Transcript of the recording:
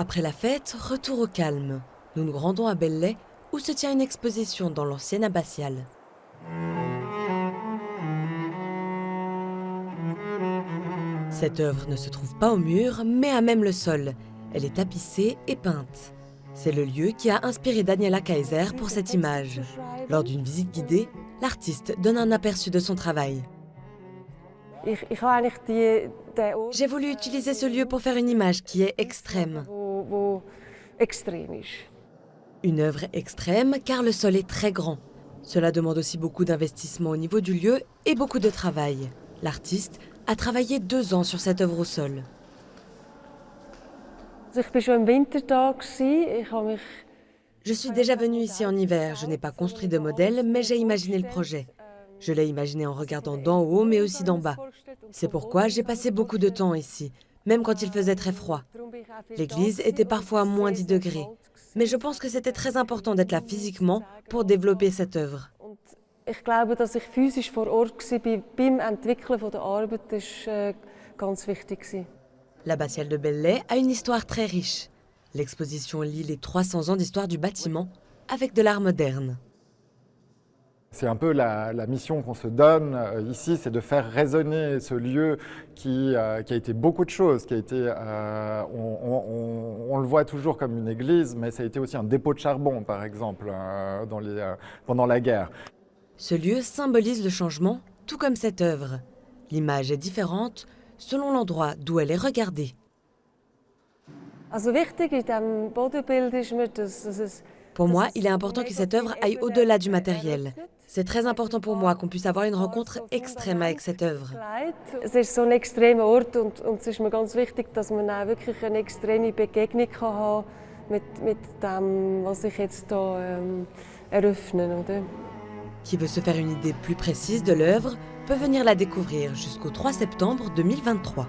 Après la fête, retour au calme. Nous nous rendons à Belley, où se tient une exposition dans l'ancienne abbatiale. Cette œuvre ne se trouve pas au mur, mais à même le sol. Elle est tapissée et peinte. C'est le lieu qui a inspiré Daniela Kaiser pour cette image. Lors d'une visite guidée, l'artiste donne un aperçu de son travail. J'ai voulu utiliser ce lieu pour faire une image qui est extrême. Une œuvre extrême car le sol est très grand. Cela demande aussi beaucoup d'investissement au niveau du lieu et beaucoup de travail. L'artiste a travaillé 2 ans sur cette œuvre au sol. Je suis déjà venue ici en hiver. Je n'ai pas construit de modèle, mais j'ai imaginé le projet. Je l'ai imaginé en regardant d'en haut, mais aussi d'en bas. C'est pourquoi j'ai passé beaucoup de temps ici, même quand il faisait très froid. L'église était parfois à moins 10 degrés. Mais je pense que c'était très important d'être là physiquement pour développer cette œuvre. Ich glaube, dass ich physisch vor Ort war beim Entwickeln der Arbeit, das war ganz wichtig. L'abbatiale de Belley a une histoire très riche. L'exposition lie les 300 ans d'histoire du bâtiment avec de l'art moderne. C'est un peu la mission qu'on se donne ici, c'est de faire résonner ce lieu qui a été beaucoup de choses, qui a été, on le voit toujours comme une église, mais ça a été aussi un dépôt de charbon, par exemple, pendant la guerre. Ce lieu symbolise le changement, tout comme cette œuvre. L'image est différente selon l'endroit d'où elle est regardée. Pour moi, il est important que cette œuvre aille au-delà du matériel. C'est très important pour moi qu'on puisse avoir une rencontre extrême avec cette œuvre. Es ist so ein extremer Ort und es ist mir ganz wichtig, dass man auch wirklich eine extreme Begegnung haben kann mit dem, was ich jetzt hier eröffne, oder? Qui veut se faire une idée plus précise de l'œuvre peut venir la découvrir jusqu'au 3 septembre 2023.